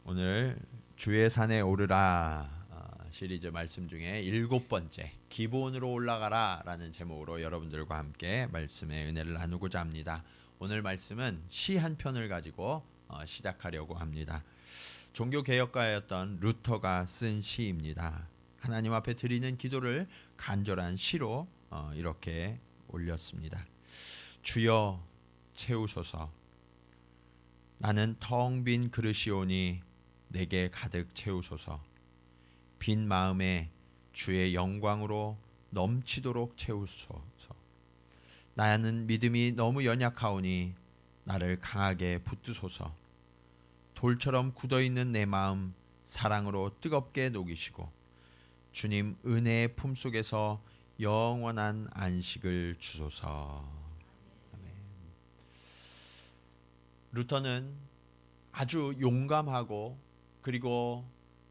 오늘 주의 산에 오르라 시리즈 말씀 중에 7번째 기브온으로 올라가라 라는 제목으로 여러분들과 함께 말씀의 은혜를 나누고자 합니다. 오늘 말씀은 시 한 편을 가지고 시작하려고 합니다. 종교개혁가였던 루터가 쓴 시입니다. 하나님 앞에 드리는 기도를 간절한 시로 이렇게 올렸습니다. 주여 채우소서. 나는 텅 빈 그릇이오니 내게 가득 채우소서. 빈 마음에 주의 영광으로 넘치도록 채우소서. 나는 믿음이 너무 연약하오니 나를 강하게 붙드소서. 돌처럼 굳어있는 내 마음 사랑으로 뜨겁게 녹이시고 주님 은혜의 품속에서 영원한 안식을 주소서. 아멘. 루터는 아주 용감하고 그리고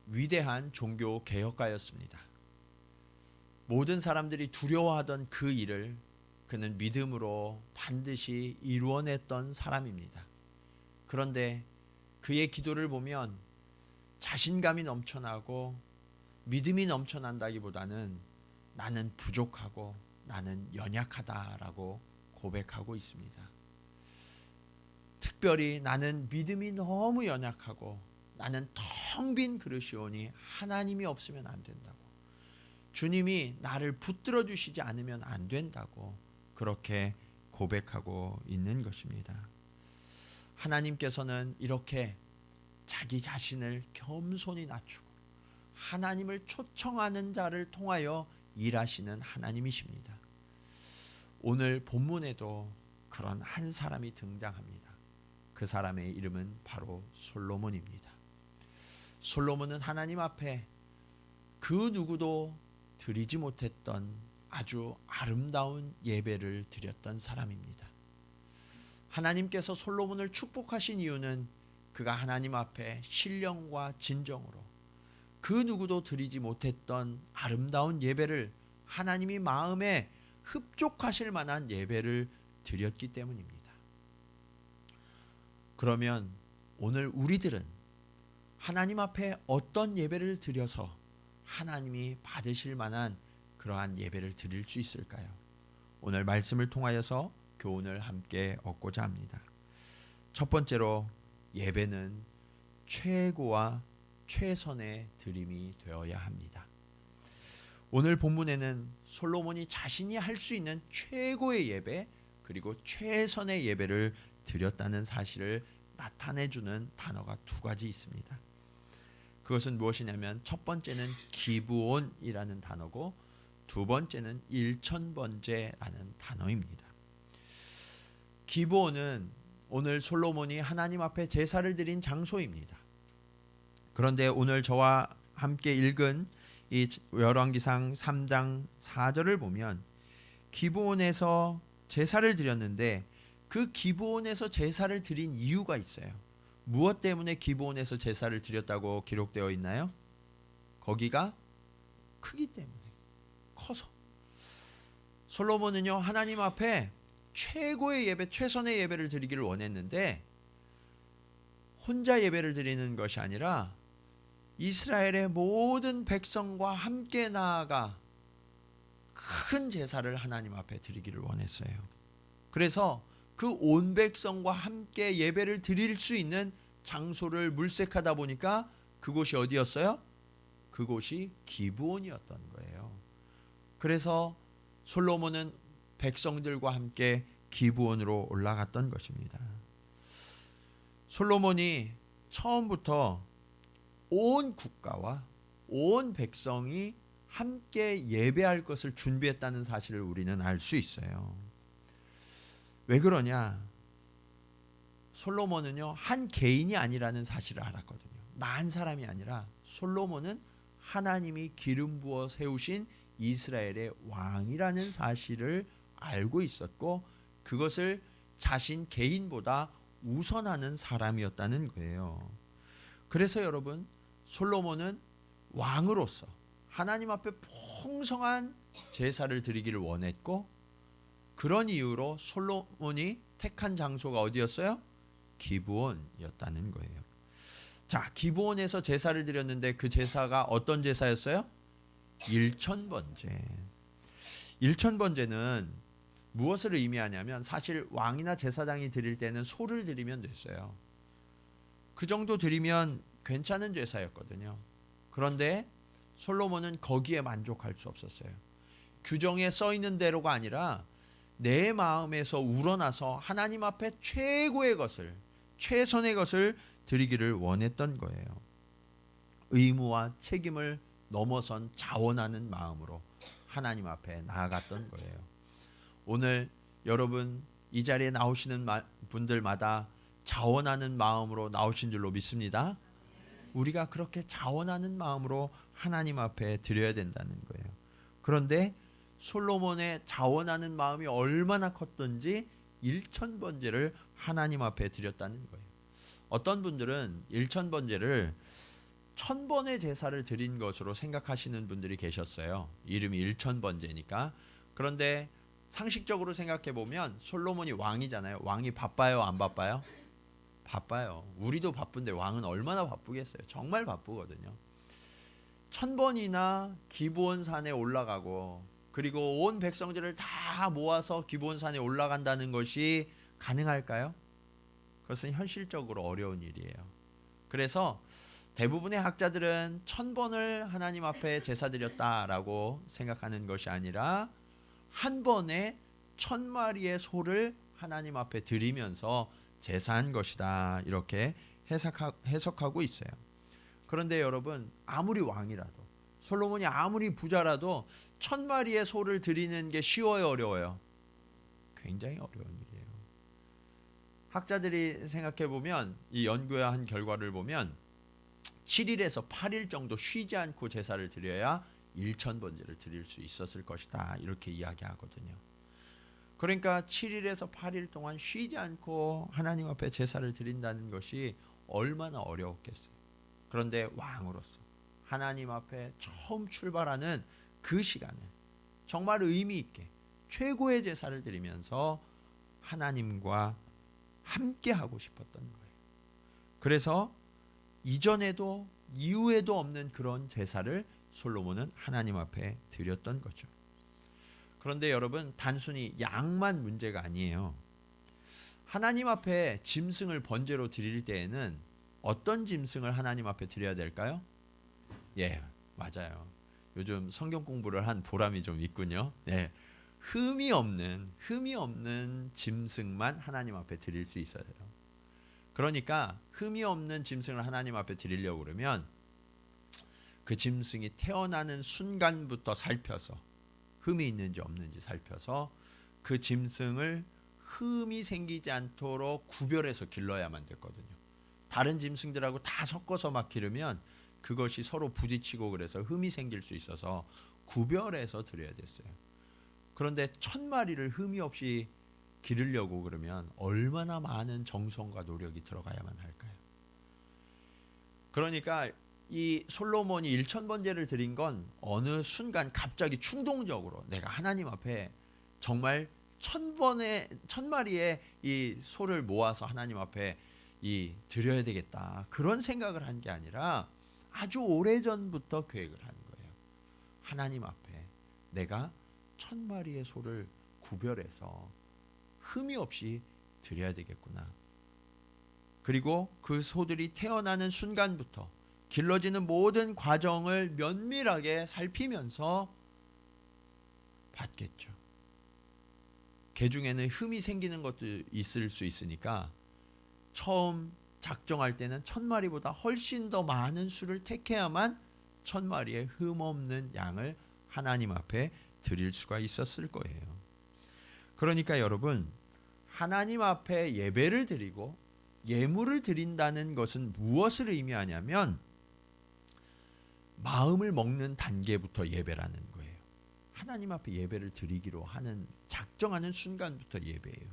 위대한 종교 개혁가였습니다. 모든 사람들이 두려워하던 그 일을 그는 믿음으로 반드시 이루어냈던 사람입니다. 그런데 그의 기도를 보면 자신감이 넘쳐나고 믿음이 넘쳐난다기보다는 나는 부족하고 나는 연약하다라고 고백하고 있습니다. 특별히 나는 믿음이 너무 연약하고 나는 텅 빈 그릇이오니 하나님이 없으면 안 된다고, 주님이 나를 붙들어 주시지 않으면 안 된다고 그렇게 고백하고 있는 것입니다. 하나님께서는 이렇게 자기 자신을 겸손히 낮추고 하나님을 초청하는 자를 통하여 일하시는 하나님이십니다. 오늘 본문에도 그런 한 사람이 등장합니다. 그 사람의 이름은 바로 솔로몬입니다. 솔로몬은 하나님 앞에 그 누구도 드리지 못했던 아주 아름다운 예배를 드렸던 사람입니다. 하나님께서 솔로몬을 축복하신 이유는 그가 하나님 앞에 신령과 진정으로 그 누구도 드리지 못했던 아름다운 예배를, 하나님이 마음에 흡족하실 만한 예배를 드렸기 때문입니다. 그러면 오늘 우리들은 하나님 앞에 어떤 예배를 드려서 하나님이 받으실 만한 그러한 예배를 드릴 수 있을까요? 오늘 말씀을 통하여서 교훈을 함께 얻고자 합니다. 첫 번째로, 예배는 최고와 최선의 드림이 되어야 합니다. 오늘 본문에는 솔로몬이 자신이 할 수 있는 최고의 예배 그리고 최선의 예배를 드렸다는 사실을 나타내주는 단어가 두 가지 있습니다. 그것은 무엇이냐면 첫 번째는 기브온이라는 단어고 두 번째는 일천번제라는 단어입니다. 기브온은 오늘 솔로몬이 하나님 앞에 제사를 드린 장소입니다. 그런데 오늘 저와 함께 읽은 이 열왕기상 3장 4절을 보면 기브온에서 제사를 드렸는데 그 기브온에서 제사를 드린 이유가 있어요. 무엇 때문에 기브온에서 제사를 드렸다고 기록되어 있나요? 거기가 크기 때문에, 커서. 솔로몬은요, 하나님 앞에 최고의 예배, 최선의 예배를 드리기를 원했는데 혼자 예배를 드리는 것이 아니라 이스라엘의 모든 백성과 함께 나아가 큰 제사를 하나님 앞에 드리기를 원했어요. 그래서 그 온 백성과 함께 예배를 드릴 수 있는 장소를 물색하다 보니까 그곳이 어디였어요? 그곳이 기브온이었던 거예요. 그래서 솔로몬은 백성들과 함께 기브온으로 올라갔던 것입니다. 솔로몬이 처음부터 온 국가와 온 백성이 함께 예배할 것을 준비했다는 사실을 우리는 알 수 있어요. 왜 그러냐? 솔로몬은요, 한 개인이 아니라는 사실을 알았거든요. 나 한 사람이 아니라 솔로몬은 하나님이 기름 부어 세우신 이스라엘의 왕이라는 사실을 알고 있었고 그것을 자신 개인보다 우선하는 사람이었다는 거예요. 그래서 여러분, 솔로몬은 왕으로서 하나님 앞에 풍성한 제사를 드리기를 원했고 그런 이유로 솔로몬이 택한 장소가 어디였어요? 기브온이었다는 거예요. 자, 기브온에서 제사를 드렸는데 그 제사가 어떤 제사였어요? 일천번제. 일천번제는 무엇을 의미하냐면 사실 왕이나 제사장이 드릴 때는 소를 드리면 됐어요. 그 정도 드리면 괜찮은 제사였거든요. 그런데 솔로몬은 거기에 만족할 수 없었어요. 규정에 써 있는 대로가 아니라 내 마음에서 우러나서 하나님 앞에 최고의 것을, 최선의 것을 드리기를 원했던 거예요. 의무와 책임을 넘어선 자원하는 마음으로 하나님 앞에 나아갔던 거예요. 오늘 여러분 이 자리에 나오시는 분들마다 자원하는 마음으로 나오신 줄로 믿습니다. 우리가 그렇게 자원하는 마음으로 하나님 앞에 드려야 된다는 거예요. 그런데 솔로몬의 자원하는 마음이 얼마나 컸던지 일천번제를 하나님 앞에 드렸다는 거예요. 어떤 분들은 일천번제를 1000번의 제사를 드린 것으로 생각하시는 분들이 계셨어요. 이름이 일천번제니까. 그런데 상식적으로 생각해 보면 솔로몬이 왕이잖아요. 왕이 바빠요, 안 바빠요? 바빠요. 우리도 바쁜데 왕은 얼마나 바쁘겠어요. 정말 바쁘거든요. 1000번이나 기브온 산에 올라가고 그리고 온 백성들을 다 모아서 기브온 산에 올라간다는 것이 가능할까요? 그것은 현실적으로 어려운 일이에요. 그래서 대부분의 학자들은 1000번을 하나님 앞에 제사 드렸다라고 생각하는 것이 아니라 한 번에 1000마리의 소를 하나님 앞에 드리면서 제사한 것이다, 이렇게 해석하고 있어요. 그런데 여러분, 아무리 왕이라도, 솔로몬이 아무리 부자라도 1000마리의 소를 드리는 게 쉬워요, 어려워요? 굉장히 어려운 일이에요. 학자들이 생각해 보면, 이 연구한 결과를 보면 7일에서 8일 정도 쉬지 않고 제사를 드려야 1000번제를 드릴 수 있었을 것이다, 이렇게 이야기하거든요. 그러니까 7일에서 8일 동안 쉬지 않고 하나님 앞에 제사를 드린다는 것이 얼마나 어려웠겠어요. 그런데 왕으로서 하나님 앞에 처음 출발하는 그 시간에 정말 의미 있게 최고의 제사를 드리면서 하나님과 함께 하고 싶었던 거예요. 그래서 이전에도 이후에도 없는 그런 제사를 솔로몬은 하나님 앞에 드렸던 거죠. 그런데 여러분, 단순히 양만 문제가 아니에요. 하나님 앞에 짐승을 번제로 드릴 때에는 어떤 짐승을 하나님 앞에 드려야 될까요? 예, 맞아요. 요즘 성경 공부를 한 보람이 좀 있군요. 예, 흠이 없는 짐승만 하나님 앞에 드릴 수 있어요. 그러니까 흠이 없는 짐승을 하나님 앞에 드리려고 그러면 그 짐승이 태어나는 순간부터 살펴서 흠이 있는지 없는지 살펴서 그 짐승을 흠이 생기지 않도록 구별해서 길러야만 됐거든요. 다른 짐승들하고 다 섞어서 막 기르면 그것이 서로 부딪히고 그래서 흠이 생길 수 있어서 구별해서 드려야 됐어요. 그런데 1000마리를 흠이 없이 기르려고 그러면 얼마나 많은 정성과 노력이 들어가야만 할까요? 그러니까 이 솔로몬이 1000번제를 드린 건 어느 순간 갑자기 충동적으로 내가 하나님 앞에 정말 1000마리의 이 소를 모아서 하나님 앞에 드려야 되겠다, 그런 생각을 한 게 아니라 아주 오래전부터 계획을 한 거예요. 하나님 앞에 내가 1000마리의 소를 구별해서 흠이 없이 드려야 되겠구나. 그리고 그 소들이 태어나는 순간부터 길러지는 모든 과정을 면밀하게 살피면서 받겠죠. 개 중에는 흠이 생기는 것도 있을 수 있으니까 처음 작정할 때는 1000마리보다 훨씬 더 많은 수를 택해야만 1000마리의 흠 없는 양을 하나님 앞에 드릴 수가 있었을 거예요. 그러니까 여러분, 하나님 앞에 예배를 드리고 예물을 드린다는 것은 무엇을 의미하냐면 마음을 먹는 단계부터 예배라는 거예요. 하나님 앞에 예배를 드리기로 하는, 작정하는 순간부터 예배예요.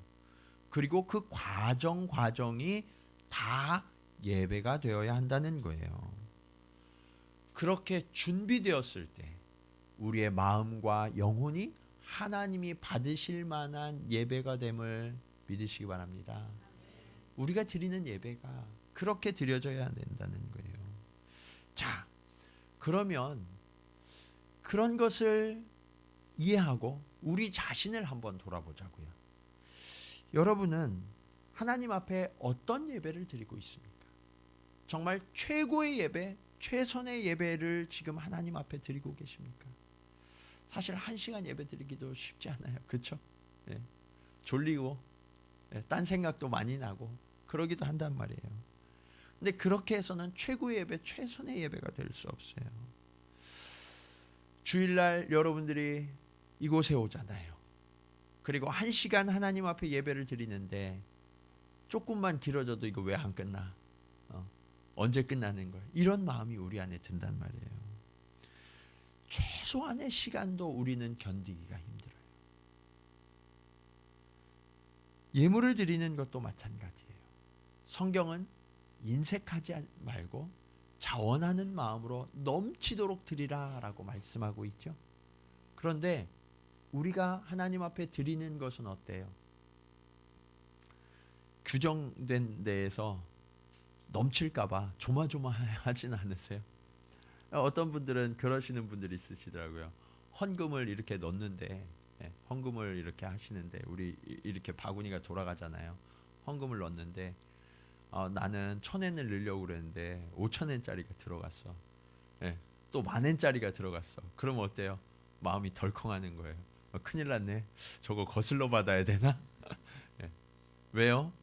그리고 그 과정이 다 예배가 되어야 한다는 거예요. 그렇게 준비되었을 때 우리의 마음과 영혼이 하나님이 받으실 만한 예배가 됨을 믿으시기 바랍니다. 우리가 드리는 예배가 그렇게 드려져야 된다는 거예요. 자, 그러면 그런 것을 이해하고 우리 자신을 한번 돌아보자고요. 여러분은 하나님 앞에 어떤 예배를 드리고 있습니까? 정말 최고의 예배, 최선의 예배를 지금 하나님 앞에 드리고 계십니까? 사실 1시간 예배 드리기도 쉽지 않아요. 그렇죠? 예. 졸리고 딴 생각도 많이 나고 그러기도 한단 말이에요. 근데 그렇게 해서는 최고의 예배, 최선의 예배가 될 수 없어요. 주일날 여러분들이 이곳에 오잖아요. 그리고 1시간 하나님 앞에 예배를 드리는데 조금만 길어져도 이거 왜 안 끝나? 언제 끝나는 거야? 이런 마음이 우리 안에 든단 말이에요. 최소한의 시간도 우리는 견디기가 힘들어요. 예물을 드리는 것도 마찬가지예요. 성경은 인색하지 말고 자원하는 마음으로 넘치도록 드리라라고 말씀하고 있죠. 그런데 우리가 하나님 앞에 드리는 것은 어때요? 규정된 데에서 넘칠까봐 조마조마하진 않으세요? 어떤 분들은 그러시는 분들이 있으시더라고요. 헌금을 이렇게 넣는데, 헌금을 이렇게 하시는데, 우리 이렇게 바구니가 돌아가잖아요. 헌금을 넣는데, 나는 1,000엔을 넣으려고 그랬는데 5,000엔짜리가 들어갔어. 또 10,000엔짜리가 들어갔어. 그러면 어때요? 마음이 덜컹하는 거예요. 큰일 났네. 저거 거슬러 받아야 되나? 왜요?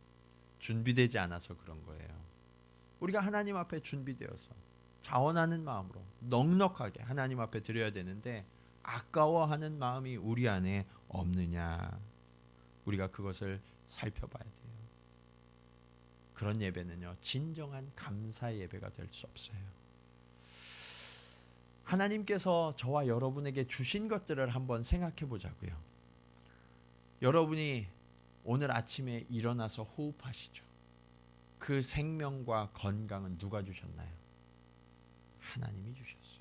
준비되지 않아서 그런 거예요. 우리가 하나님 앞에 준비되어서 자원하는 마음으로 넉넉하게 하나님 앞에 드려야 되는데 아까워하는 마음이 우리 안에 없느냐, 우리가 그것을 살펴봐야 돼요. 그런 예배는요, 진정한 감사 예배가 될 수 없어요. 하나님께서 저와 여러분에게 주신 것들을 한번 생각해 보자고요. 여러분이 오늘 아침에 일어나서 호흡하시죠. 그 생명과 건강은 누가 주셨나요? 하나님이 주셨어요.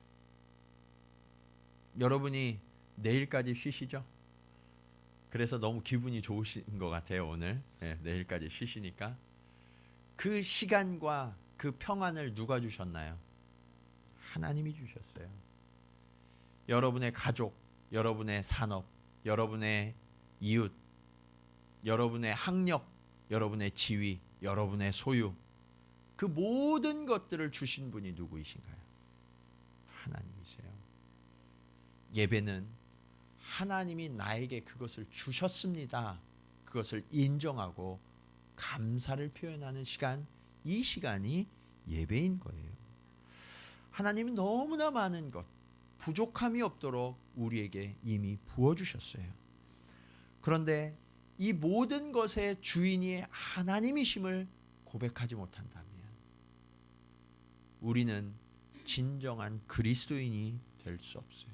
여러분이 내일까지 쉬시죠? 그래서 너무 기분이 좋으신 것 같아요. 오늘 내일까지 쉬시니까. 그 시간과 그 평안을 누가 주셨나요? 하나님이 주셨어요. 여러분의 가족, 여러분의 산업, 여러분의 이웃, 여러분의 학력, 여러분의 지위, 여러분의 소유, 그 모든 것들을 주신 분이 누구이신가요? 하나님이세요. 예배는 하나님이 나에게 그것을 주셨습니다. 그것을 인정하고 감사를 표현하는 시간, 이 시간이 예배인 거예요. 하나님이 너무나 많은 것, 부족함이 없도록 우리에게 이미 부어주셨어요. 그런데 이 모든 것의 주인이 하나님이심을 고백하지 못한다면 우리는 진정한 그리스도인이 될 수 없어요.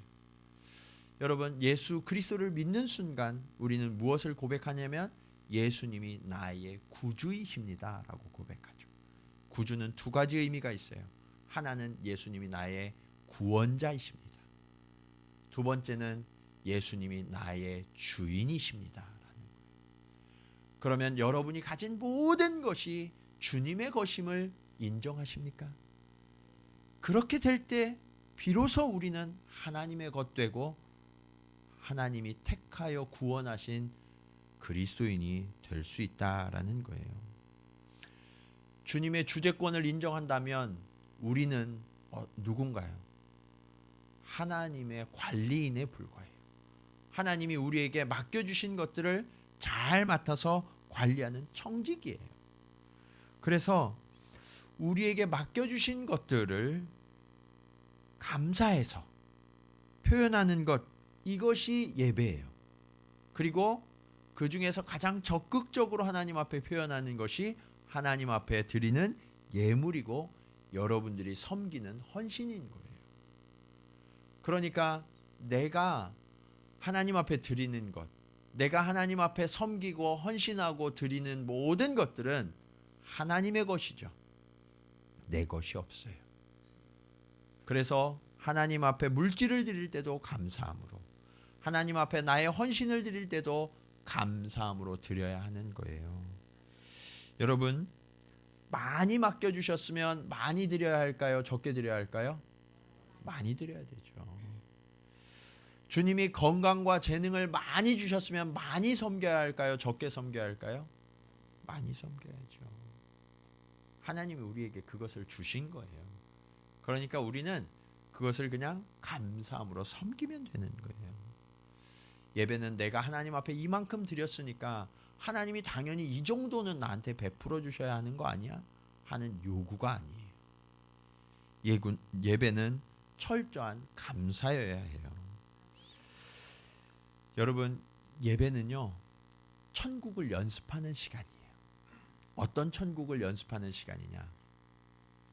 여러분, 예수 그리스도를 믿는 순간 우리는 무엇을 고백하냐면 예수님이 나의 구주이십니다 라고 고백하죠. 구주는 두 가지 의미가 있어요. 하나는 예수님이 나의 구원자이십니다. 두 번째는 예수님이 나의 주인이십니다 라는 거예요. 그러면 여러분이 가진 모든 것이 주님의 것임을 인정하십니까? 그렇게 될 때 비로소 우리는 하나님의 것 되고 하나님이 택하여 구원하신 그리스도인이 될 수 있다라는 거예요. 주님의 주재권을 인정한다면 우리는 누군가요? 하나님의 관리인에 불과해요. 하나님이 우리에게 맡겨주신 것들을 잘 맡아서 관리하는 청직이에요. 그래서 우리에게 맡겨주신 것들을 감사해서 표현하는 것, 이것이 예배예요. 그리고 그 중에서 가장 적극적으로 하나님 앞에 표현하는 것이 하나님 앞에 드리는 예물이고 여러분들이 섬기는 헌신인 거예요. 그러니까 내가 하나님 앞에 드리는 것, 내가 하나님 앞에 섬기고 헌신하고 드리는 모든 것들은 하나님의 것이죠. 내 것이 없어요. 그래서 하나님 앞에 물질을 드릴 때도 감사함으로, 하나님 앞에 나의 헌신을 드릴 때도 감사함으로 드려야 하는 거예요. 여러분, 많이 맡겨주셨으면 많이 드려야 할까요? 적게 드려야 할까요? 많이 드려야 되죠. 주님이 건강과 재능을 많이 주셨으면 많이 섬겨야 할까요? 적게 섬겨야 할까요? 많이 섬겨야죠. 하나님이 우리에게 그것을 주신 거예요. 그러니까 우리는 그것을 그냥 감사함으로 섬기면 되는 거예요. 예배는 내가 하나님 앞에 이만큼 드렸으니까 하나님이 당연히 이 정도는 나한테 베풀어 주셔야 하는 거 아니야? 하는 요구가 아니에요. 예배는 철저한 감사여야 해요. 여러분, 예배는요, 천국을 연습하는 시간이에요. 어떤 천국을 연습하는 시간이냐?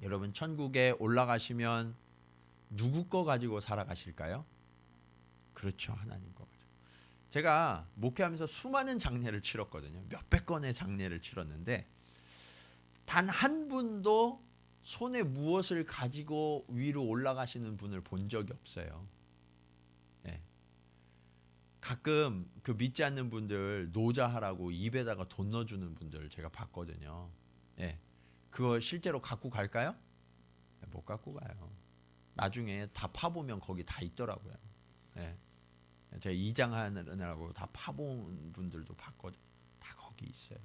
여러분, 천국에 올라가시면 누구 거 가지고 살아가실까요? 그렇죠, 하나님 거 가지고. 제가 목회하면서 수많은 장례를 치렀거든요. 몇백 건의 장례를 치렀는데 단 한 분도 손에 무엇을 가지고 위로 올라가시는 분을 본 적이 없어요. 예. 가끔 그 믿지 않는 분들 노자하라고 입에다가 돈 넣어주는 분들 제가 봤거든요. 예. 그거 실제로 갖고 갈까요? 못 갖고 가요. 나중에 다 파보면 거기 다 있더라고요. 예. 제가 이장하느라고 다 파본 분들도 봤거든. 다 거기 있어요.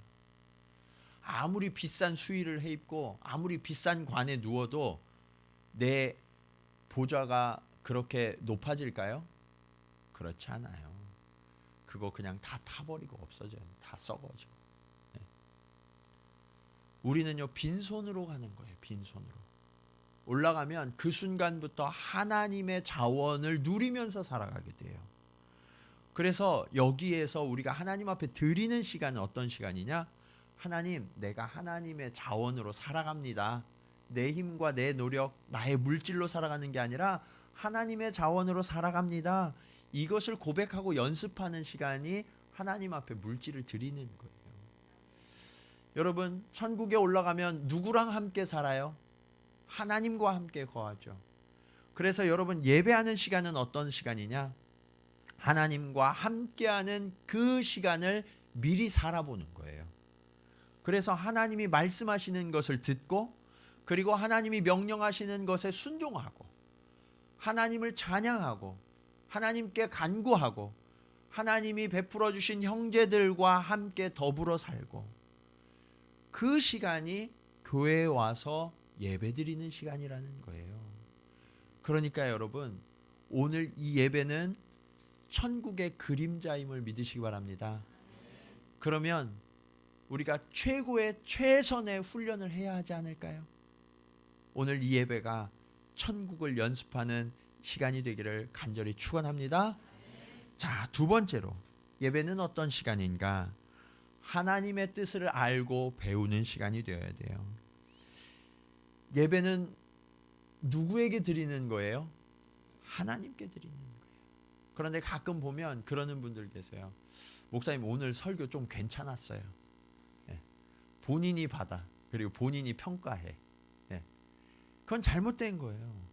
아무리 비싼 수의를 해 입고 아무리 비싼 관에 누워도 내 보좌가 그렇게 높아질까요? 그렇지 않아요. 그거 그냥 다 타버리고 없어져요. 다 썩어지고. 네. 우리는요, 빈손으로 가는 거예요. 빈손으로. 올라가면 그 순간부터 하나님의 자원을 누리면서 살아가게 돼요. 그래서 여기에서 우리가 하나님 앞에 드리는 시간은 어떤 시간이냐? 하나님, 내가 하나님의 자원으로 살아갑니다. 내 힘과 내 노력, 나의 물질로 살아가는 게 아니라 하나님의 자원으로 살아갑니다. 이것을 고백하고 연습하는 시간이 하나님 앞에 물질을 드리는 거예요. 여러분, 천국에 올라가면 누구랑 함께 살아요? 하나님과 함께 거하죠. 그래서 여러분, 예배하는 시간은 어떤 시간이냐? 하나님과 함께하는 그 시간을 미리 살아보는 거예요. 그래서 하나님이 말씀하시는 것을 듣고, 그리고 하나님이 명령하시는 것에 순종하고, 하나님을 찬양하고, 하나님께 간구하고, 하나님이 베풀어 주신 형제들과 함께 더불어 살고, 그 시간이 교회에 와서 예배드리는 시간이라는 거예요. 그러니까 여러분, 오늘 이 예배는 천국의 그림자임을 믿으시기 바랍니다. 그러면 우리가 최고의 최선의 훈련을 해야 하지 않을까요? 오늘 이 예배가 천국을 연습하는 시간이 되기를 간절히 축원합니다. 자, 두 번째로 예배는 어떤 시간인가? 하나님의 뜻을 알고 배우는 시간이 되어야 돼요. 예배는 누구에게 드리는 거예요? 하나님께 드리는 거예요. 그런데 가끔 보면 그러는 분들 계세요. 목사님, 오늘 설교 좀 괜찮았어요. 예. 본인이 받아. 그리고 본인이 평가해. 예. 그건 잘못된 거예요.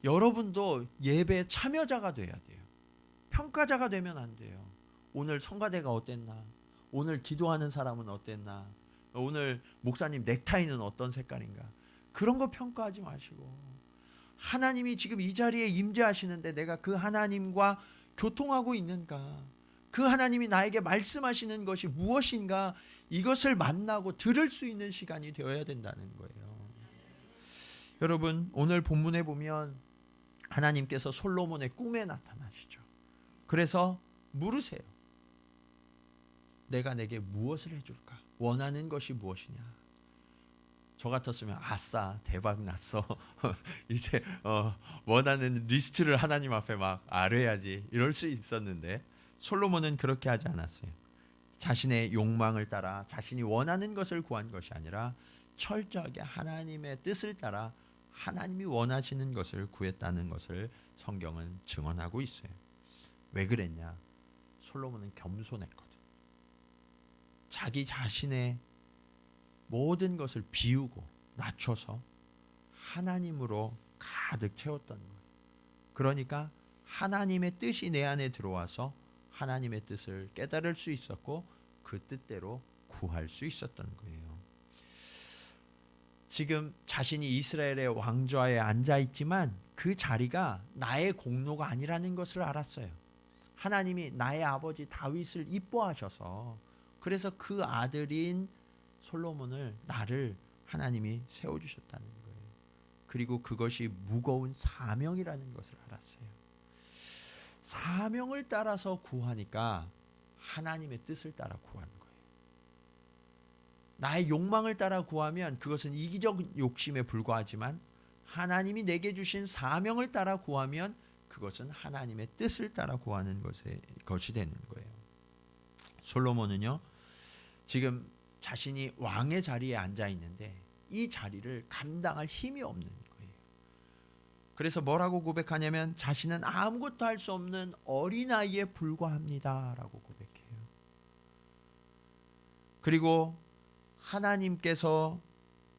여러분도 예배 참여자가 돼야 돼요. 평가자가 되면 안 돼요. 오늘 성가대가 어땠나? 오늘 기도하는 사람은 어땠나? 오늘 목사님 넥타이는 어떤 색깔인가? 그런 거 평가하지 마시고, 하나님이 지금 이 자리에 임재하시는데 내가 그 하나님과 교통하고 있는가? 그 하나님이 나에게 말씀하시는 것이 무엇인가? 이것을 만나고 들을 수 있는 시간이 되어야 된다는 거예요. 여러분, 오늘 본문에 보면 하나님께서 솔로몬의 꿈에 나타나시죠. 그래서 물으세요. 내가 내게 무엇을 해줄까? 원하는 것이 무엇이냐? 저 같았으면 아싸, 대박 났어. 이제 원하는 리스트를 하나님 앞에 막 알아야지, 이럴 수 있었는데 솔로몬은 그렇게 하지 않았어요. 자신의 욕망을 따라 자신이 원하는 것을 구한 것이 아니라 철저하게 하나님의 뜻을 따라 하나님이 원하시는 것을 구했다는 것을 성경은 증언하고 있어요. 왜 그랬냐? 솔로몬은 겸손했거든. 자기 자신의 모든 것을 비우고 낮춰서 하나님으로 가득 채웠던 거예요. 그러니까 하나님의 뜻이 내 안에 들어와서 하나님의 뜻을 깨달을 수 있었고 그 뜻대로 구할 수 있었던 거예요. 지금 자신이 이스라엘의 왕좌에 앉아 있지만 그 자리가 나의 공로가 아니라는 것을 알았어요. 하나님이 나의 아버지 다윗을 이뻐하셔서 그래서 그 아들인 솔로몬을 나를 하나님이 세워주셨다는 거예요. 그리고 그것이 무거운 사명이라는 것을 알았어요. 사명을 따라서 구하니까 하나님의 뜻을 따라 구하는 거예요. 나의 욕망을 따라 구하면 그것은 이기적 욕심에 불과하지만 하나님이 내게 주신 사명을 따라 구하면 그것은 하나님의 뜻을 따라 구하는 것이 되는 거예요. 솔로몬은요, 지금 자신이 왕의 자리에 앉아 있는데 이 자리를 감당할 힘이 없는 거예요. 그래서 뭐라고 고백하냐면 자신은 아무것도 할 수 없는 어린아이에 불과합니다라고 고백해요. 그리고 하나님께서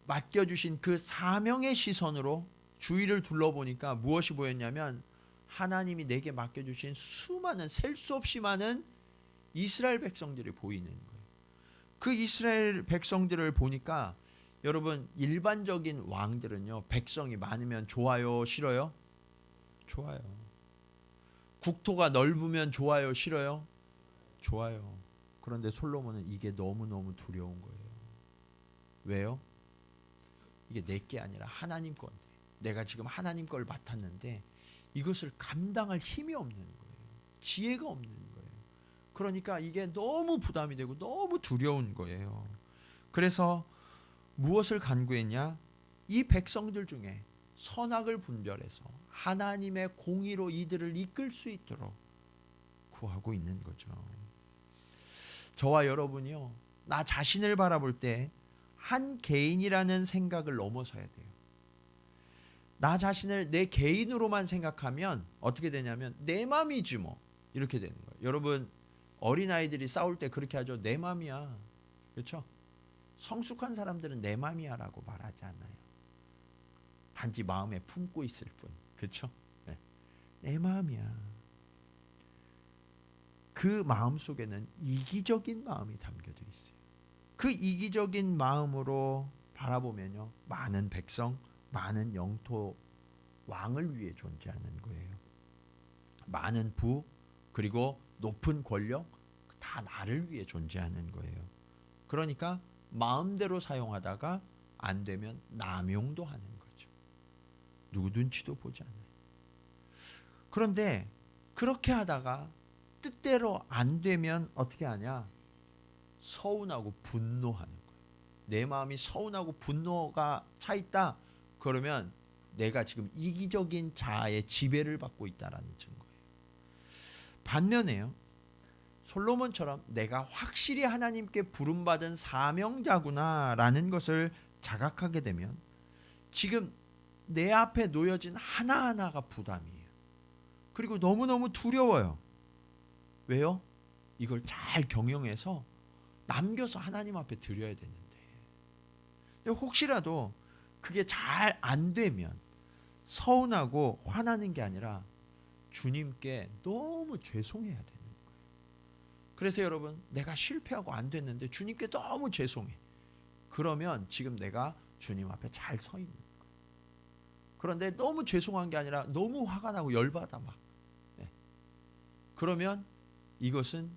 맡겨주신 그 사명의 시선으로 주위를 둘러보니까 무엇이 보였냐면 하나님이 내게 맡겨주신 수많은 셀 수 없이 많은 이스라엘 백성들이 보이는 거예요. 그 이스라엘 백성들을 보니까 여러분 일반적인 왕들은요 백성이 많으면 좋아요 싫어요? 좋아요. 국토가 넓으면 좋아요 싫어요? 좋아요. 그런데 솔로몬은 이게 너무너무 두려운 거예요. 왜요? 이게 내 게 아니라 하나님 건데 내가 지금 하나님 걸 맡았는데 이것을 감당할 힘이 없는 거예요. 지혜가 없는 거예요. 그러니까 이게 너무 부담이 되고 너무 두려운 거예요. 그래서 무엇을 간구했냐? 이 백성들 중에 선악을 분별해서 하나님의 공의로 이들을 이끌 수 있도록 구하고 있는 거죠. 저와 여러분이요, 나 자신을 바라볼 때 한 개인이라는 생각을 넘어서야 돼요. 나 자신을 내 개인으로만 생각하면 어떻게 되냐면 내 맘이지 뭐 이렇게 되는 거예요. 여러분 어린아이들이 싸울 때 그렇게 하죠. 내 맘이야. 그렇죠? 성숙한 사람들은 내 맘이야 라고 말하지 않아요. 단지 마음에 품고 있을 뿐. 그렇죠? 네. 내 마음이야. 그 마음 속에는 이기적인 마음이 담겨져 있어요. 그 이기적인 마음으로 바라보면요, 많은 백성, 많은 영토, 왕을 위해 존재하는 거예요. 많은 부, 그리고 높은 권력, 다 나를 위해 존재하는 거예요. 그러니까 마음대로 사용하다가 안 되면 남용도 하는 거죠. 누구 눈치도 보지 않아요. 그런데 그렇게 하다가 뜻대로 안 되면 어떻게 하냐? 서운하고 분노하는 거예요. 내 마음이 서운하고 분노가 차 있다. 그러면 내가 지금 이기적인 자아의 지배를 받고 있다라는 증거예요. 반면에요, 솔로몬처럼 내가 확실히 하나님께 부름받은 사명자구나라는 것을 자각하게 되면 지금 내 앞에 놓여진 하나하나가 부담이에요. 그리고 너무너무 두려워요. 왜요? 이걸 잘 경영해서 남겨서 하나님 앞에 드려야 되는데, 근데 혹시라도 그게 잘 안 되면 서운하고 화나는 게 아니라 주님께 너무 죄송해야 되는 거예요. 그래서 여러분, 내가 실패하고 안 됐는데 주님께 너무 죄송해. 그러면 지금 내가 주님 앞에 잘 서 있는 거예요. 그런데 너무 죄송한 게 아니라 너무 화가 나고 열받아 막. 네. 그러면 이것은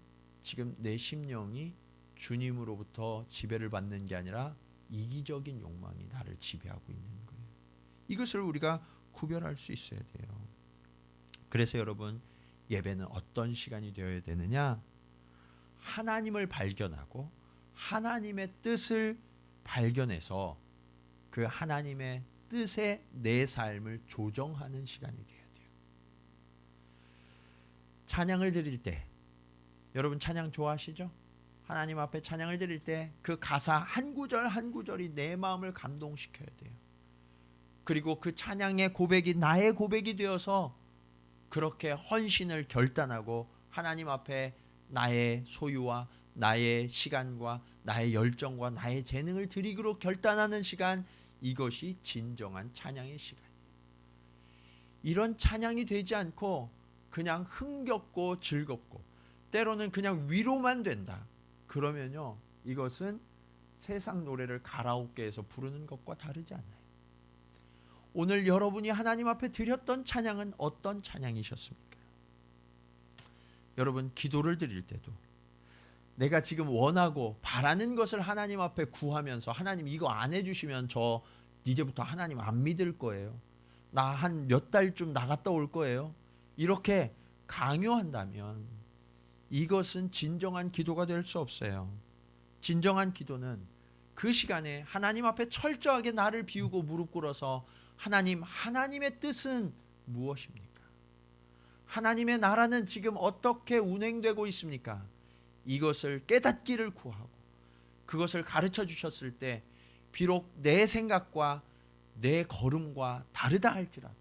지금 내 심령이 주님으로부터 지배를 받는 게 아니라 이기적인 욕망이 나를 지배하고 있는 거예요. 이것을 우리가 구별할 수 있어야 돼요. 그래서 여러분, 예배는 어떤 시간이 되어야 되느냐? 하나님을 발견하고 하나님의 뜻을 발견해서 그 하나님의 뜻에 내 삶을 조정하는 시간이 되어야 돼요. 찬양을 드릴 때, 여러분 찬양 좋아하시죠? 하나님 앞에 찬양을 드릴 때 그 가사 한 구절 한 구절이 내 마음을 감동시켜야 돼요. 그리고 그 찬양의 고백이 나의 고백이 되어서 그렇게 헌신을 결단하고 하나님 앞에 나의 소유와 나의 시간과 나의 열정과 나의 재능을 드리기로 결단하는 시간, 이것이 진정한 찬양의 시간이에요. 이런 찬양이 되지 않고 그냥 흥겹고 즐겁고 때로는 그냥 위로만 된다. 그러면요, 이것은 세상 노래를 가라오케에서 부르는 것과 다르지 않아요. 오늘 여러분이 하나님 앞에 드렸던 찬양은 어떤 찬양이셨습니까? 여러분, 기도를 드릴 때도 내가 지금 원하고 바라는 것을 하나님 앞에 구하면서 하나님 이거 안 해주시면 저 이제부터 하나님 안 믿을 거예요. 나 한 몇 달쯤 나갔다 올 거예요. 이렇게 강요한다면 이것은 진정한 기도가 될 수 없어요. 진정한 기도는 그 시간에 하나님 앞에 철저하게 나를 비우고 무릎 꿇어서 하나님, 하나님의 뜻은 무엇입니까? 하나님의 나라는 지금 어떻게 운행되고 있습니까? 이것을 깨닫기를 구하고 그것을 가르쳐 주셨을 때 비록 내 생각과 내 걸음과 다르다 할지라도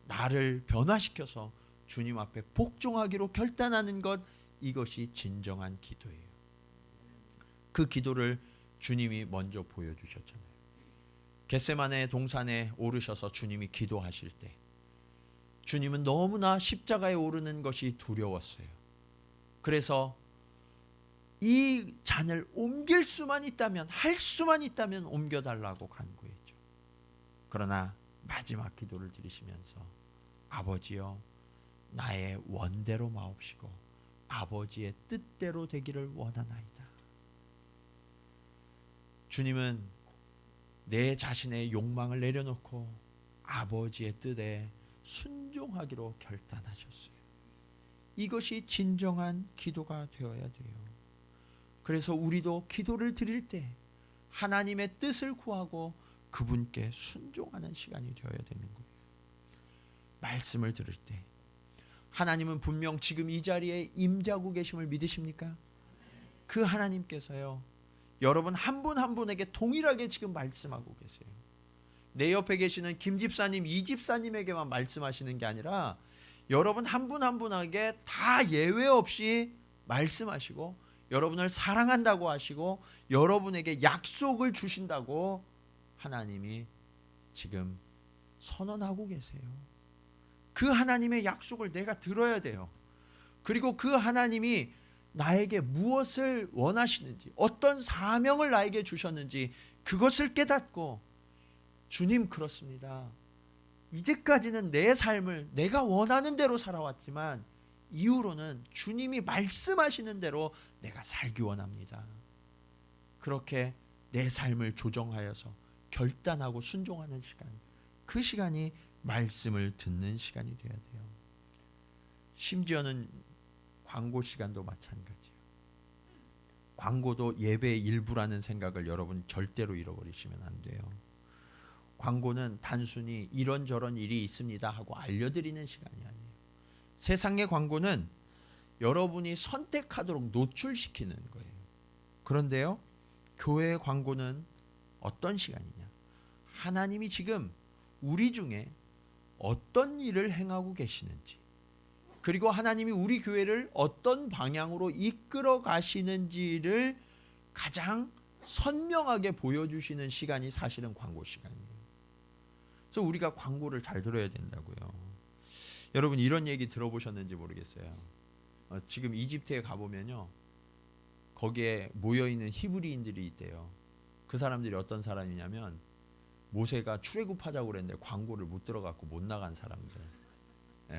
나를 변화시켜서 주님 앞에 복종하기로 결단하는 것, 이것이 진정한 기도예요. 그 기도를 주님이 먼저 보여주셨잖아요. 겟세마네 동산에 오르셔서 주님이 기도하실 때 주님은 너무나 십자가에 오르는 것이 두려웠어요. 그래서 이 잔을 옮길 수만 있다면, 할 수만 있다면 옮겨달라고 간구했죠. 그러나 마지막 기도를 드리시면서 아버지여, 나의 원대로 마옵시고 아버지의 뜻대로 되기를 원하나이다. 주님은 내 자신의 욕망을 내려놓고 아버지의 뜻에 순종하기로 결단하셨어요. 이것이 진정한 기도가 되어야 돼요. 그래서 우리도 기도를 드릴 때 하나님의 뜻을 구하고 그분께 순종하는 시간이 되어야 되는 거예요. 말씀을 들을 때 하나님은 분명 지금 이 자리에 임재하고 계심을 믿으십니까? 그 하나님께서요, 여러분 한 분 한 분에게 동일하게 지금 말씀하고 계세요. 내 옆에 계시는 김 집사님, 이 집사님에게만 말씀하시는 게 아니라 여러분 한 분 한 분에게 다 예외 없이 말씀하시고 여러분을 사랑한다고 하시고 여러분에게 약속을 주신다고 하나님이 지금 선언하고 계세요. 그 하나님의 약속을 내가 들어야 돼요. 그리고 그 하나님이 나에게 무엇을 원하시는지, 어떤 사명을 나에게 주셨는지 그것을 깨닫고, 주님 그렇습니다. 이제까지는 내 삶을 내가 원하는 대로 살아왔지만 이후로는 주님이 말씀하시는 대로 내가 살기 원합니다. 그렇게 내 삶을 조정하여서 결단하고 순종하는 시간, 그 시간이 말씀을 듣는 시간이 돼야 돼요. 심지어는 광고 시간도 마찬가지예요. 광고도 예배의 일부라는 생각을 여러분 절대로 잃어버리시면 안 돼요. 광고는 단순히 이런저런 일이 있습니다 하고 알려드리는 시간이 아니에요. 세상의 광고는 여러분이 선택하도록 노출시키는 거예요. 그런데요, 교회의 광고는 어떤 시간이냐? 하나님이 지금 우리 중에 어떤 일을 행하고 계시는지, 그리고 하나님이 우리 교회를 어떤 방향으로 이끌어 가시는지를 가장 선명하게 보여주시는 시간이 사실은 광고 시간이에요. 그래서 우리가 광고를 잘 들어야 된다고요. 여러분 이런 얘기 들어보셨는지 모르겠어요. 지금 이집트에 가보면요, 거기에 모여있는 히브리인들이 있대요. 그 사람들이 어떤 사람이냐면 모세가 출애굽하자고 그랬는데 광고를 못 들어갔고 못 나간 사람들.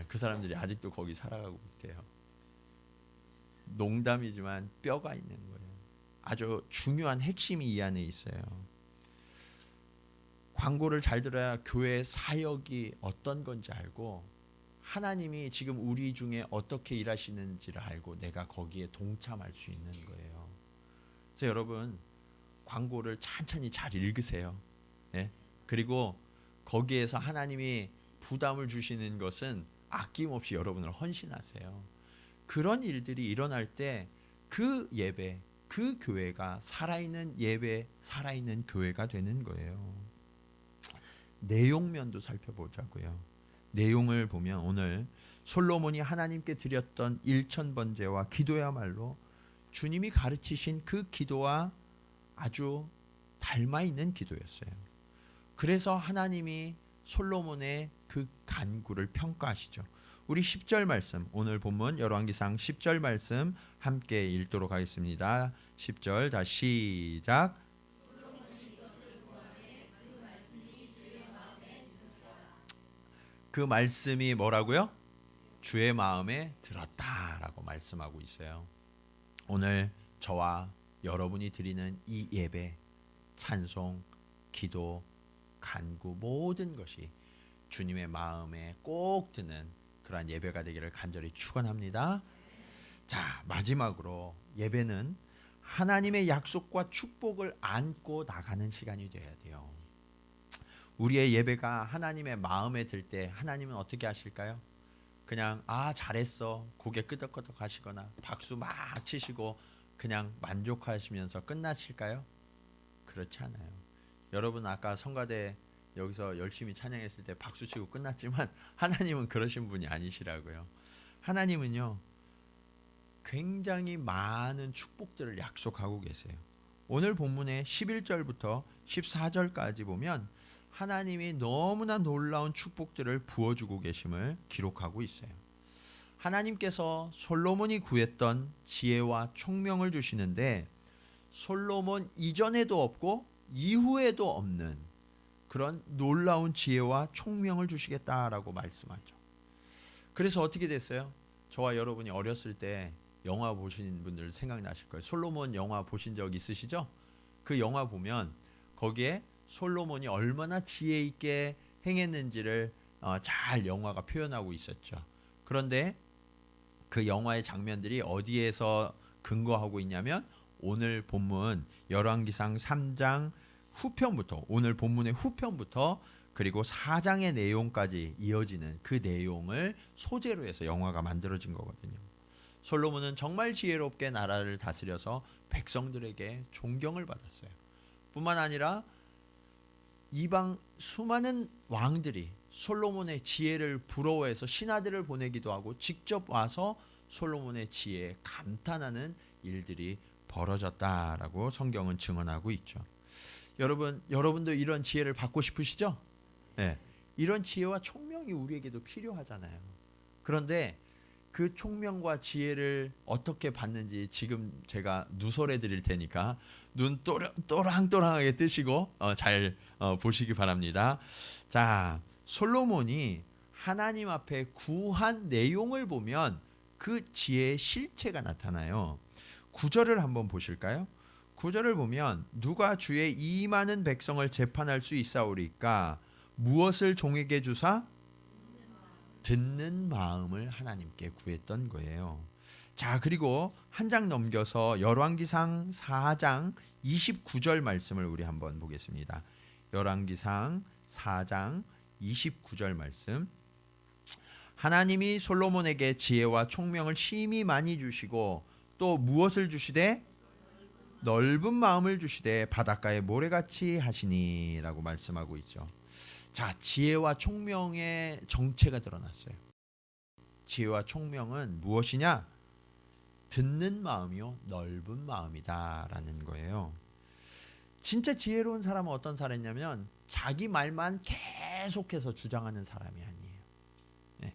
그 사람들이 아직도 거기 살아가고 있대요. 농담이지만 뼈가 있는 거예요. 아주 중요한 핵심이 이 안에 있어요. 광고를 잘 들어야 교회 사역이 어떤 건지 알고 하나님이 지금 우리 중에 어떻게 일하시는지를 알고 내가 거기에 동참할 수 있는 거예요. 그래서 여러분 광고를 천천히 잘 읽으세요. 예? 그리고 거기에서 하나님이 부담을 주시는 것은 아낌없이 여러분을 헌신하세요. 그런 일들이 일어날 때 그 예배, 그 교회가 살아있는 예배, 살아있는 교회가 되는 거예요. 내용면도 살펴보자고요. 내용을 보면 오늘 솔로몬이 하나님께 드렸던 일천번제와 기도야말로 주님이 가르치신 그 기도와 아주 닮아있는 기도였어요. 그래서 하나님이 솔로몬의 그 간구를 평가하시죠. 우리 10절 말씀, 오늘 본문 열왕기상 10절 말씀 함께 읽도록 하겠습니다. 10절 다 시작. 그 말씀이 뭐라고요? 주의 마음에 들었다라고 말씀하고 있어요. 오늘 저와 여러분이 드리는 이 예배, 찬송, 기도, 간구 모든 것이 주님의 마음에 꼭 드는 그러한 예배가 되기를 간절히 축원합니다. 자, 마지막으로 예배는 하나님의 약속과 축복을 안고 나가는 시간이 되어야 돼요. 우리의 예배가 하나님의 마음에 들 때 하나님은 어떻게 하실까요? 그냥 잘했어 고개 끄덕끄덕 하시거나 박수 막 치시고 그냥 만족하시면서 끝나실까요? 그렇지 않아요. 여러분 아까 성가대 여기서 열심히 찬양했을 때 박수 치고 끝났지만 하나님은 그러신 분이 아니시라고요. 하나님은요 굉장히 많은 축복들을 약속하고 계세요. 오늘 본문의 11절부터 14절까지 보면 하나님이 너무나 놀라운 축복들을 부어주고 계심을 기록하고 있어요. 하나님께서 솔로몬이 구했던 지혜와 총명을 주시는데 솔로몬 이전에도 없고 이후에도 없는 그런 놀라운 지혜와 총명을 주시겠다라고 말씀하죠. 그래서 어떻게 됐어요? 저와 여러분이 어렸을 때 영화 보신 분들 생각나실 거예요. 솔로몬 영화 보신 적 있으시죠? 그 영화 보면 거기에 솔로몬이 얼마나 지혜 있게 행했는지를 잘 영화가 표현하고 있었죠. 그런데 그 영화의 장면들이 어디에서 근거하고 있냐면 오늘 본문 열왕기상 3장 후편부터 오늘 본문의 후편부터 그리고 4장의 내용까지 이어지는 그 내용을 소재로 해서 영화가 만들어진 거거든요. 솔로몬은 정말 지혜롭게 나라를 다스려서 백성들에게 존경을 받았어요. 뿐만 아니라 이방 수많은 왕들이 솔로몬의 지혜를 부러워해서 신하들을 보내기도 하고 직접 와서 솔로몬의 지혜에 감탄하는 일들이 벌어졌다라고 성경은 증언하고 있죠. 여러분도 이런 지혜를 받고 싶으시죠? 네, 이런 지혜와 총명이 우리에게도 필요하잖아요. 그런데 그 총명과 지혜를 어떻게 받는지 지금 제가 누설해 드릴 테니까 눈 또랑또랑하게 뜨시고 잘 보시기 바랍니다. 자, 솔로몬이 하나님 앞에 구한 내용을 보면 그 지혜의 실체가 나타나요. 9절을 한번 보실까요? 9절을 보면 누가 주의 이 많은 백성을 재판할 수 있사오리까 무엇을 종에게 주사 듣는 마음을 하나님께 구했던 거예요. 자, 그리고 한 장 넘겨서 열왕기상 4장 29절 말씀을 우리 한번 보겠습니다. 열왕기상 4장 29절 말씀. 하나님이 솔로몬에게 지혜와 총명을 심히 많이 주시고 또 무엇을 주시되 넓은 마음을 주시되 바닷가에 모래같이 하시니라고 말씀하고 있죠. 자, 지혜와 총명의 정체가 드러났어요. 지혜와 총명은 무엇이냐? 듣는 마음이요 넓은 마음이다라는 거예요. 진짜 지혜로운 사람은 어떤 사람이냐면 자기 말만 계속해서 주장하는 사람이 아니에요. 네.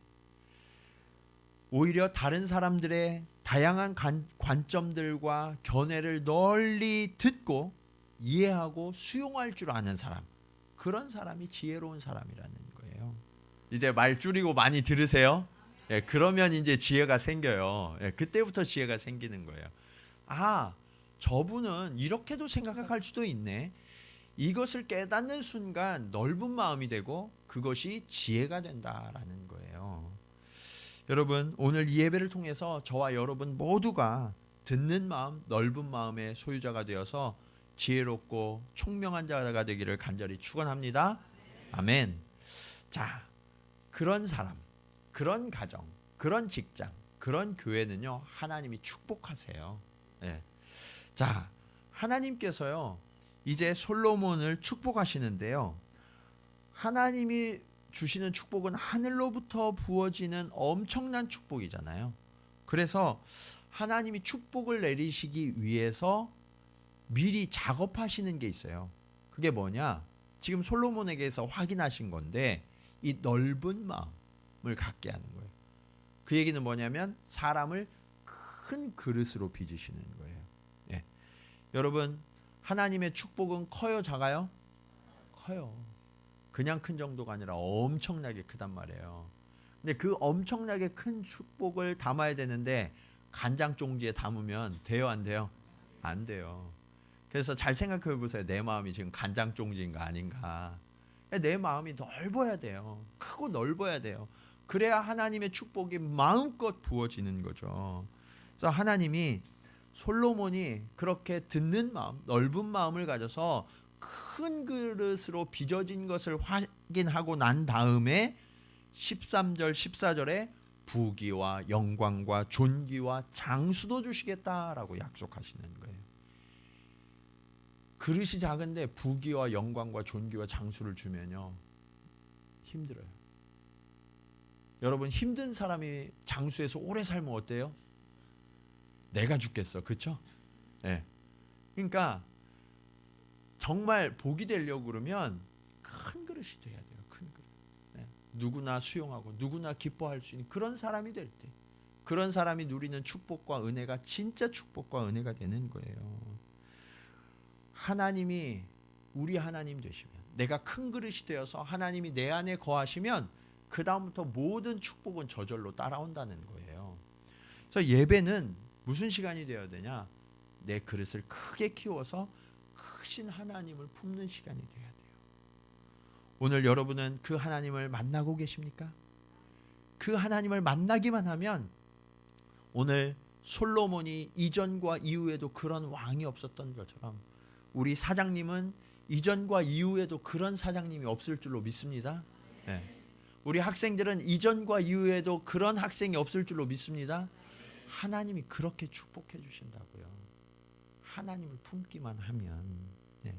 오히려 다른 사람들의 다양한 관점들과 견해를 널리 듣고 이해하고 수용할 줄 아는 사람, 그런 사람이 지혜로운 사람이라는 거예요. 이제 말 줄이고 많이 들으세요. 예, 그러면 이제 지혜가 생겨요. 예, 그때부터 지혜가 생기는 거예요. 저분은 이렇게도 생각할 수도 있네. 이것을 깨닫는 순간 넓은 마음이 되고 그것이 지혜가 된다라는 거예요. 여러분, 오늘 이 예배를 통해서 저와 여러분 모두가 듣는 마음, 넓은 마음의 소유자가 되어서 지혜롭고 총명한 자가 되기를 간절히 축원합니다. 아멘. 자, 그런 사람, 그런 가정, 그런 직장, 그런 교회는요 하나님이 축복하세요. 네. 자, 하나님께서요 이제 솔로몬을 축복하시는데요. 하나님이 주시는 축복은 하늘로부터 부어지는 엄청난 축복이잖아요. 그래서 하나님이 축복을 내리시기 위해서 미리 작업하시는 게 있어요. 그게 뭐냐? 지금 솔로몬에게서 확인하신 건데 이 넓은 마음을 갖게 하는 거예요. 그 얘기는 뭐냐면 사람을 큰 그릇으로 빚으시는 거예요. 예. 여러분, 하나님의 축복은 커요, 작아요? 커요. 그냥 큰 정도가 아니라 엄청나게 크단 말이에요. 근데 그 엄청나게 큰 축복을 담아야 되는데 간장 종지에 담으면 돼요, 안 돼요? 안 돼요. 그래서 잘 생각해 보세요. 내 마음이 지금 간장 종지인가 아닌가. 내 마음이 넓어야 돼요. 크고 넓어야 돼요. 그래야 하나님의 축복이 마음껏 부어지는 거죠. 그래서 하나님이 솔로몬이 그렇게 듣는 마음, 넓은 마음을 가져서 큰 그릇으로 빚어진 것을 확인하고 난 다음에 13절 14절에 부귀와 영광과 존귀와 장수도 주시겠다라고 약속하시는 거예요. 그릇이 작은데 부귀와 영광과 존귀와 장수를 주면요 힘들어요. 여러분, 힘든 사람이 장수에서 오래 살면 어때요? 내가 죽겠어, 그렇죠? 네. 그러니까 정말 복이 되려고 그러면 큰 그릇이 돼야 돼요. 큰 그릇. 네. 누구나 수용하고 누구나 기뻐할 수 있는 그런 사람이 될 때, 그런 사람이 누리는 축복과 은혜가 진짜 축복과 은혜가 되는 거예요. 하나님이 우리 하나님 되시면, 내가 큰 그릇이 되어서 하나님이 내 안에 거하시면 그 다음부터 모든 축복은 저절로 따라온다는 거예요. 그래서 예배는 무슨 시간이 되어야 되냐? 내 그릇을 크게 키워서 크신 하나님을 품는 시간이 돼야 돼요. 오늘 여러분은 그 하나님을 만나고 계십니까? 그 하나님을 만나기만 하면, 오늘 솔로몬이 이전과 이후에도 그런 왕이 없었던 것처럼 우리 사장님은 이전과 이후에도 그런 사장님이 없을 줄로 믿습니다. 네. 우리 학생들은 이전과 이후에도 그런 학생이 없을 줄로 믿습니다. 하나님이 그렇게 축복해 주신다고요. 하나님을 품기만 하면. 네.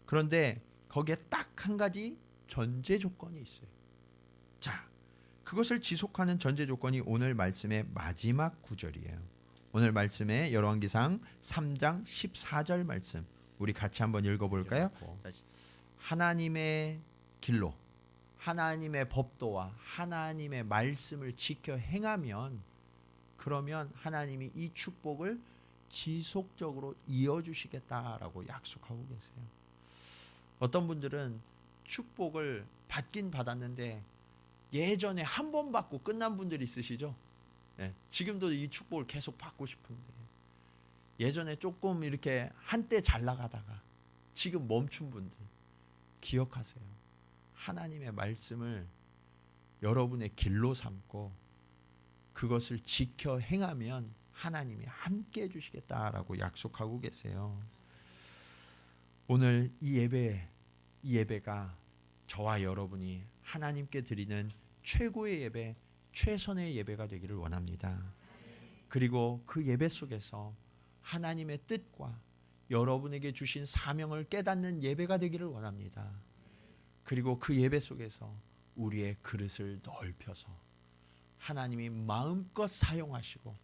그런데 거기에 딱 한 가지 전제 조건이 있어요. 자, 그것을 지속하는 전제 조건이 오늘 말씀의 마지막 구절이에요. 오늘 말씀의 열왕기상 3장 14절 말씀, 우리 같이 한번 읽어볼까요? 하나님의 길로, 하나님의 법도와 하나님의 말씀을 지켜 행하면, 그러면 하나님이 이 축복을 지속적으로 이어주시겠다라고 약속하고 계세요. 어떤 분들은 축복을 받긴 받았는데 예전에 한 번 받고 끝난 분들이 있으시죠? 네, 지금도 이 축복을 계속 받고 싶은데 예전에 조금 이렇게 한때 잘 나가다가 지금 멈춘 분들 기억하세요. 하나님의 말씀을 여러분의 길로 삼고 그것을 지켜 행하면 하나님이 함께 해주시겠다라고 약속하고 계세요. 오늘 이 예배가 저와 여러분이 하나님께 드리는 최고의 예배, 최선의 예배가 되기를 원합니다. 그리고 그 예배 속에서 하나님의 뜻과 여러분에게 주신 사명을 깨닫는 예배가 되기를 원합니다. 그리고 그 예배 속에서 우리의 그릇을 넓혀서 하나님이 마음껏 사용하시고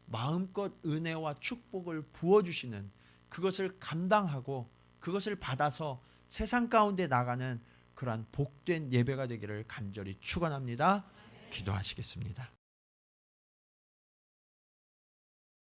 마음껏 은혜와 축복을 부어주시는, 그것을 감당하고 그것을 받아서 세상 가운데 나가는 그러한 복된 예배가 되기를 간절히 축원합니다. 기도하시겠습니다.